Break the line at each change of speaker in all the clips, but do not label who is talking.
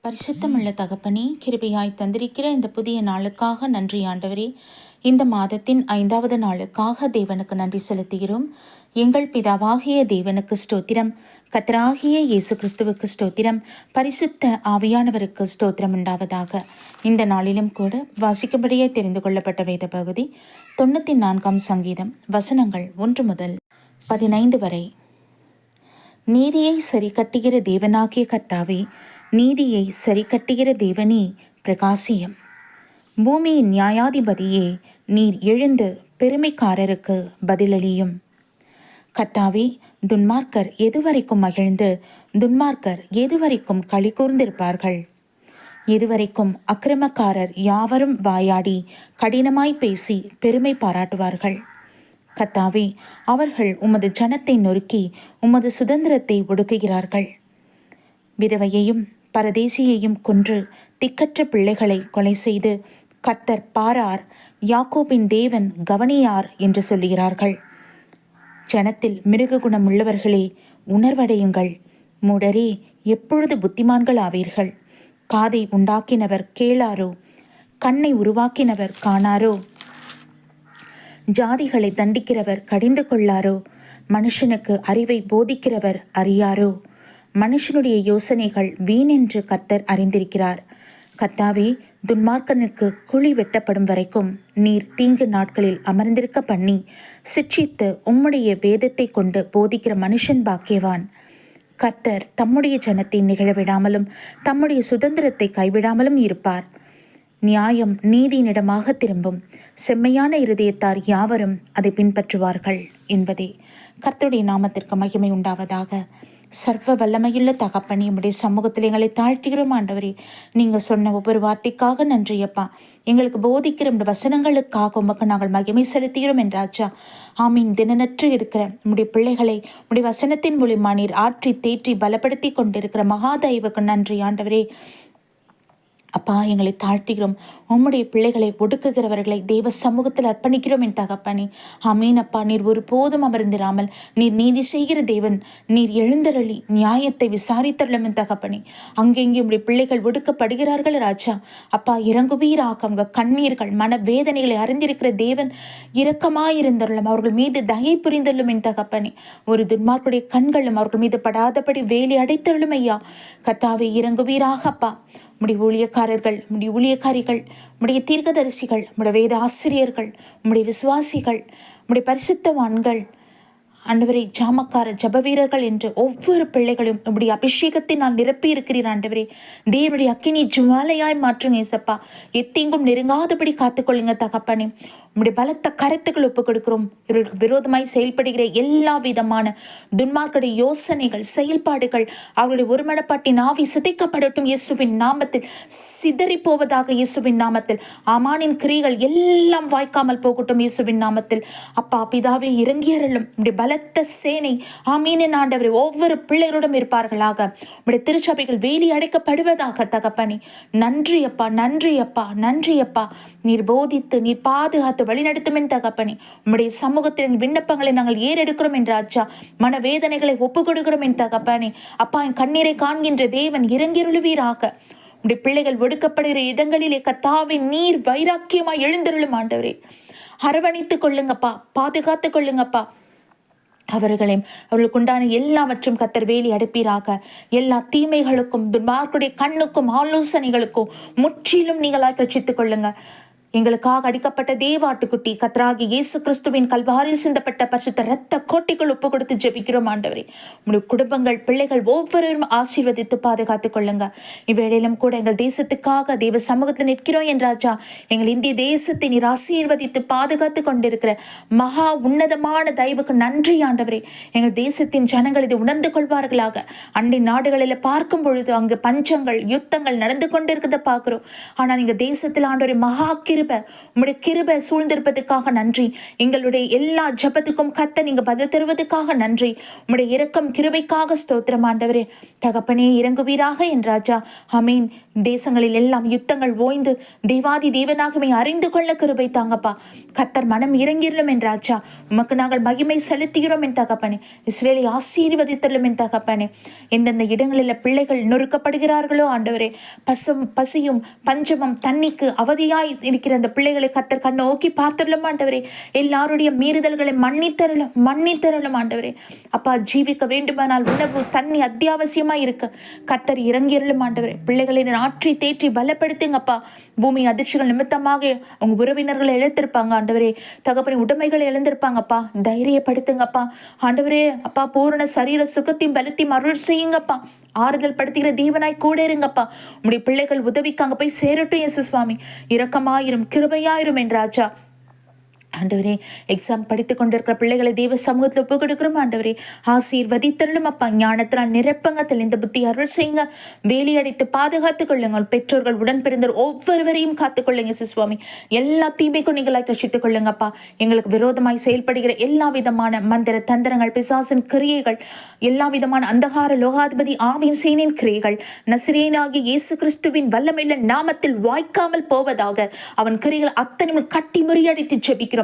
பரிசுத்தமுள்ள தகப்பனே, கிருபையாய் தந்திருக்கிற இந்த புதிய நாளுக்காக நன்றி ஆண்டவரே. இந்த மாதத்தின் 5வது நாளுக்காக தேவனுக்கு நன்றி செலுத்துகிறோம். எங்கள் பிதாவாகிய தேவனுக்கு ஸ்தோத்திரம், கர்த்தராகிய இயேசு கிறிஸ்துவுக்கு ஸ்தோத்திரம், பரிசுத்த ஆவியானவருக்கு ஸ்தோத்திரம் உண்டாவதாக. இந்த நாளிலும் கூட வாசிக்கும்படியே தெரிந்து கொள்ளப்பட்ட வேத பகுதி 94ஆம் சங்கீதம், வசனங்கள் 1 முதல் 15 வரை. நீதியை சரி கட்டுகிற தேவனாகிய கர்த்தாவே, நீதியை சரி கட்டுகிற தேவனே பிரகாசியம். பூமியின் நியாயாதிபதியே, நீர் எழுந்து பெருமைக்காரருக்கு பதிலளியும். கர்த்தாவே, துன்மார்க்கர் எதுவரைக்கும் மகிழ்ந்து துன்மார்க்கர் எதுவரைக்கும் களி கூர்ந்திருப்பார்கள்? எதுவரைக்கும் அக்கிரமக்காரர் யாவரும் வாயாடி கடினமாய் பேசி பெருமை பாராட்டுவார்கள்? கர்த்தாவே, அவர்கள் உமது ஜனத்தை நொறுக்கி உமது சுதந்திரத்தை ஒடுக்குகிறார்கள். விதவையையும் பரதேசியையும் கொன்று திக்கற்ற பிள்ளைகளை கொலை செய்து கர்த்தர் பாரார், யாக்கோபின் தேவன் கவனியார் என்று சொல்லுகிறார்கள். ஜனத்தில் மிருக குணம் உள்ளவர்களே, உணர்வடையுங்கள். மூடரே, எப்பொழுது புத்திமான்கள் ஆவீர்கள்? காதை உண்டாக்கினவர் கேளாரோ? கண்ணை உருவாக்கினவர் காணாரோ? ஜாதிகளை தண்டிக்கிறவர் கடிந்து கொள்ளாரோ? மனுஷனுக்கு அறிவை போதிக்கிறவர் அறியாரோ? மனுஷனுடைய யோசனைகள் வீணென்று கர்த்தர் அறிந்திருக்கிறார். கர்த்தாவே, துன்மார்க்கனுக்கு குழி வெட்டப்படும் வரைக்கும் நீர் தீங்கு நாட்களில் அமர்ந்திருக்க பண்ணி சிட்சித்து உம்முடைய வேதத்தை கொண்டு போதிக்கிற மனுஷன் பாக்கியவான். கர்த்தர் தம்முடைய ஜனத்தை நிகழவிடாமலும் தம்முடைய சுதந்திரத்தை கைவிடாமலும் இருப்பார். நியாயம் நீதியினிடமாக திரும்பும், செம்மையான இருதயத்தார் யாவரும் அதை பின்பற்றுவார்கள் என்பதே. கர்த்தருடைய நாமத்திற்கு மகிமை உண்டாவதாக. சர்வ வல்லமையுள்ள தகப்பனே, உம்முடைய சமூகத்தில் எங்களை தாழ்த்துகிறோம் ஆண்டவரே. நீங்கள் சொன்ன ஒவ்வொரு வார்த்தைக்காக நன்றியப்பா. எங்களுக்கு போதிக்கிற இந்த வசனங்களுக்காக உமக்கு நாங்கள் மகிமை செலுத்துகிறோம் என்றாச்சா. ஆமீன். தினநற்று இருக்கிற உம்முடைய பிள்ளைகளை உம்முடைய வசனத்தின் மூலியமா நீர் ஆற்றி தேற்றி பலப்படுத்தி கொண்டிருக்கிற மகாதேவுக்கு நன்றி ஆண்டவரே. அப்பா, எங்களை தாழ்த்துகிறோம். உம்முடைய பிள்ளைகளை ஒடுக்குகிறவர்களை தேவ சமூகத்தில் அர்ப்பணிக்கிறோம் என் தகப்பனே. ஆமீன் அப்பா. நீர் ஒரு போதும் அமர்ந்திராமல் நீர் நீதி செய்கிற தேவன். நீர் எழுந்தருளி நியாயத்தை விசாரித்தருளும் என் தகப்பனே. அங்கெங்கே உம்முடைய பிள்ளைகள் ஒடுக்கப்படுகிறார்கள் ராஜா. அப்பா, இறங்குவீராக. அவங்க கண்ணீர்கள் மன வேதனைகளை அறிந்திருக்கிற தேவன் இரக்கமாயிருந்தருளும். அவர்கள் மீது தயை புரிந்தருளும் என் தகப்பனே. ஒரு துன்மார்க்குடைய கண்களும் அவர்கள் மீது படாதபடி வேலி அடைத்தருளும் ஐயா. கர்த்தாவே, இறங்குவீராக அப்பா. உம்முடைய ஊழியக்காரர்கள், உம்முடைய ஊழியக்காரிகள், உம்முடைய தீர்க்கதரிசிகள், உம்முடைய வேத ஆசிரியர்கள், உம்முடைய விசுவாசிகள், உம்முடைய பரிசுத்தவான்கள், ஆண்டவரை ஜாமக்கார ஜப வீரர்கள் என்று ஒவ்வொரு பிள்ளைகளும் உம்முடைய அபிஷேகத்தை நான் நிரப்பி இருக்கிறீர் ஆண்டவரே. தேவனுடைய அக்கினி ஜுவாலையாய் மாற்றுங்க ஏசப்பா. எத்தீங்கும் நெருங்காதபடி காத்துக்கொள்ளுங்க தகப்பனே. உம்முடைய பலத்த கருத்துக்கள் ஒப்புக் கொடுக்கிறோம். இவர்களுக்கு விரோதமாய் செயல்படுகிற எல்லா விதமான துன்மார்க்குடைய யோசனைகள், செயல்பாடுகள், அவர்களுடைய ஒருமனப்பாட்டின் ஆவி சிதைக்கப்படட்டும் இயேசுவின் நாமத்தில். சிதறி போவதாக இயேசுவின் நாமத்தில். ஆமானின் கிரிகள் எல்லாம் வாய்க்காமல் போகட்டும் இயேசுவின் நாமத்தில். அப்பா பிதாவே, இறங்கியறலும் உடைய பலத்த சேனை ஆமீனின் ஆண்டவரே ஒவ்வொரு பிள்ளைகளோடும் இருப்பார்களாக. உடைய திருச்சபைகள் வேலி அடைக்கப்படுவதாக தகப்பனே. நன்றி அப்பா, நன்றி அப்பா, நன்றி அப்பா. நீர் போதித்து நீர் பாதுகாத்து வழிநடத்தும் என் தகப்பனே. உம்முடைய சமூகத்தின் விண்ணப்பங்களை நாங்கள் ஏறெடுக்கிறோம் என்ற ராஜா. மனவேதனைகளை ஒப்புக் கொடுக்கிறோம் என் தகப்பனே. அப்பா, என் கண்ணீரை காண்கின்ற தேவன் இறங்கிருளுவீராக. உடைய பிள்ளைகள் ஒடுக்கப்படுகிற இடங்களிலே கர்த்தாவே நீர் வைராக்கியமாய் எழுந்தருளும் ஆண்டவரே. அரவணைத்துக் கொள்ளுங்கப்பா, பாதுகாத்து கொள்ளுங்கப்பா. அவர்களையும் அவர்களுக்கு உண்டான எல்லாவற்றும் கர்த்தர் வேலி அடைப்பீராக. எல்லா தீமைகளுக்கும் துன்மார்க்குடைய கண்ணுக்கும் ஆலோசனைகளுக்கும் முற்றிலும் நீங்களாய் ரட்சித்துக் கொள்ளுங்க. எங்களுக்காக அடிக்கப்பட்ட தேவாட்டுக்குட்டி கர்த்தராகிய இயேசு கிறிஸ்துவின் கல்வாரில் சிந்தப்பட்ட பரிசுத்த இரத்த கோட்டைகள் ஒப்பு கொடுத்து ஜெபிக்கிறோம் ஆண்டவரே. உங்களுடைய குடும்பங்கள், பிள்ளைகள் ஒவ்வொருவரும் ஆசீர்வதித்து பாதுகாத்துக் கொள்ளுங்க. இவ்வேளையிலும் கூட எங்கள் தேசத்துக்காக தேவ சமூகத்தில் நிற்கிறோம் என்றாச்சா. எங்கள் இந்திய தேசத்தை நீர் ஆசீர்வதித்து பாதுகாத்து கொண்டிருக்கிற மகா உன்னதமான தயவுக்கு நன்றி ஆண்டவரே. எங்கள் தேசத்தின் ஜனங்கள் இதை உணர்ந்து கொள்வார்களாக. அண்டை நாடுகளில் பார்க்கும் பொழுது அங்கு பஞ்சங்கள், யுத்தங்கள் நடந்து கொண்டிருக்கிறத பார்க்கிறோம். ஆனால் எங்கள் தேசத்தில் ஆண்டவரே மகா உம்முடைய கிருபை சூழ்ந்திருப்பதற்காக நன்றி. எங்களுடைய எல்லா ஜெபத்துக்கும் கர்த்தர் நீங்க பதில் தருவதற்காக நன்றி. உம்முடைய இரக்கம் கிருபைக்காக ஸ்தோத்திரம் ஆண்டவரே. தகப்பனே இறங்குவீராக என் ராஜா. ஆமீன். தேசங்களில் எல்லாம் யுத்தங்கள் ஓய்ந்து தேவாதி தேவனாகவே அறிந்து கொள்ள கிருபை தாங்கப்பா. கர்த்தர் மனம் இறங்கிரலும் என் ராஜா. உமக்கு நாங்கள் மகிமை செலுத்துகிறோம் என் தகப்பனே. இஸ்ரேலை ஆசீர்வதித்தலும் என் தகப்பனே. எந்தெந்த இடங்களில் பிள்ளைகள் நொறுக்கப்படுகிறார்களோ ஆண்டவரே, பசியும் பஞ்சமும் தண்ணிக்கு அவதியாய் இருக்கிற அந்த பிள்ளைகளை கர்த்தர் கண்ணோக்கி பார்த்தரலும் ஆண்டவரே. எல்லாருடைய மீறுதல்களை மன்னித்தரலும் ஆண்டவரே. அப்பா, ஜீவிக்க வேண்டுமானால் உணவு தண்ணி அத்தியாவசியமா இருக்கு. கர்த்தர் இறங்கிரலும் ஆண்டவரே. பிள்ளைகளை ஆற்றி தேற்றி பலப்படுத்துங்கப்பா. பூமி அதிர்ச்சிகள் நிமித்தமாக அவங்க உறவினர்களை இழந்திருப்பாங்க ஆண்டவரே. தகப்பனை உடைமைகளை இழந்திருப்பாங்கப்பா. தைரியப்படுத்துங்கப்பா ஆண்டவரே. அப்பா, பூரண சரீர சுகத்தையும் பலத்தையும் அருள் செய்யுங்கப்பா. ஆறுதல் படுத்துகிற தேவனாய் கூட இருங்கப்பா. உம்முடைய பிள்ளைகள் உதவிக்கு அங்க போய் சேரட்டும் இயேசு சுவாமி. இரக்கமாயிரும் கிருபையாயிரும் என் ராஜா. ஆண்டவரே, எக்ஸாம் படித்துக் கொண்டிருக்கிற பிள்ளைகளை தேவ சமூகத்தில் ஒப்பு கொடுக்கிறோம் ஆண்டவரே. ஆசீர்வதித்தருளும் அப்பா. ஞானத்தினால் நிரப்பங்க, தெளிந்த புத்தி அருள் செய்யுங்க. வேலியடைத்து பாதுகாத்துக் கொள்ளுங்கள். பெற்றோர்கள் உடன் பிறந்தவர் ஒவ்வொருவரையும் காத்துக்கொள்ளுங்க சுவாமி. எல்லா தீமைக்கும் நீங்களாய் ரட்சித்துக் கொள்ளுங்கப்பா. எங்களுக்கு விரோதமாய் செயல்படுகிற எல்லா விதமான மந்திர தந்திரங்கள், பிசாசின் கிரியைகள், எல்லா விதமான அந்தகார லோகாதிபதி ஆவியின் சேனின் கிரியைகள் நசிரேயனாகிய இயேசு கிறிஸ்துவின் வல்லமையுள்ள நாமத்தில் வாய்க்காமல் போவதாக. அவன் கிரியைகள் அத்தனையும் கட்டி முறியடித்து ஜெபிக்கிறோம்.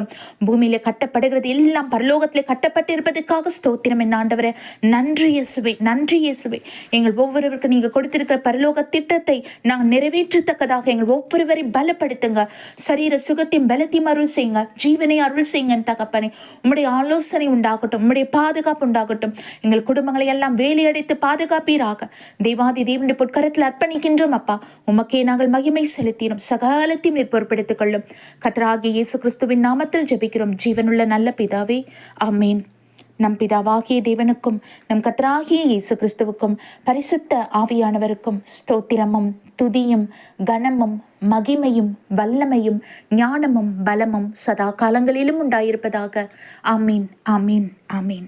பூமியில கட்டப்படுகிறது எல்லாம் பரலோகத்திலே கட்டப்பட்டிருப்பதற்காக ஸ்தோத்திரம் என் ஆண்டவரே. நன்றி இயேசுவே, நன்றி இயேசுவே. எங்கள் ஒவ்வொருவருக்கும் நீங்க கொடுத்திருக்கிற பரலோக திட்டத்தை நாங்கள் நிறைவேற்றத்தக்கதாக எங்கள் ஒவ்வொருவரை பலப்படுத்துங்க. சரீர சுகத்தையும் பலத்தையும் அருள் செய்யுங்க. ஜீவனை அருள் செய்யுங்க தகப்பனே. உம்முடைய ஆலோசனை உண்டாகட்டும், உம்முடைய பாதுகாப்பு உண்டாகட்டும். எங்கள் குடும்பங்களை எல்லாம் வேலியடைத்து பாதுகாப்பீராக. தேவாதி தேவனுடைய பொற்கரத்தில் அர்ப்பணிக்கின்றோம் அப்பா. உமக்கே நாங்கள் மகிமை செலுத்தினோம். சகலத்தையும் நீர் பொறுப்பெடுத்துக் கொள்ளும். கர்த்தராகிய இயேசு கிறிஸ்துவின் நாமத்தில் ஜெபிக்கிறோம் ஜீவனுள்ள நல்ல பிதாவே, ஆமீன். நம் பிதாவாகிய தேவனுக்கும் நம் கர்த்தராகிய இயேசு கிறிஸ்துவுக்கும் பரிசுத்த ஆவியானவருக்கும் ஸ்தோத்திரமும் துதியும் கனமும் மகிமையும் வல்லமையும் ஞானமும் பலமும் சதா காலங்களிலும் உண்டாயிருப்பதாக. ஆமீன், ஆமீன், ஆமீன்.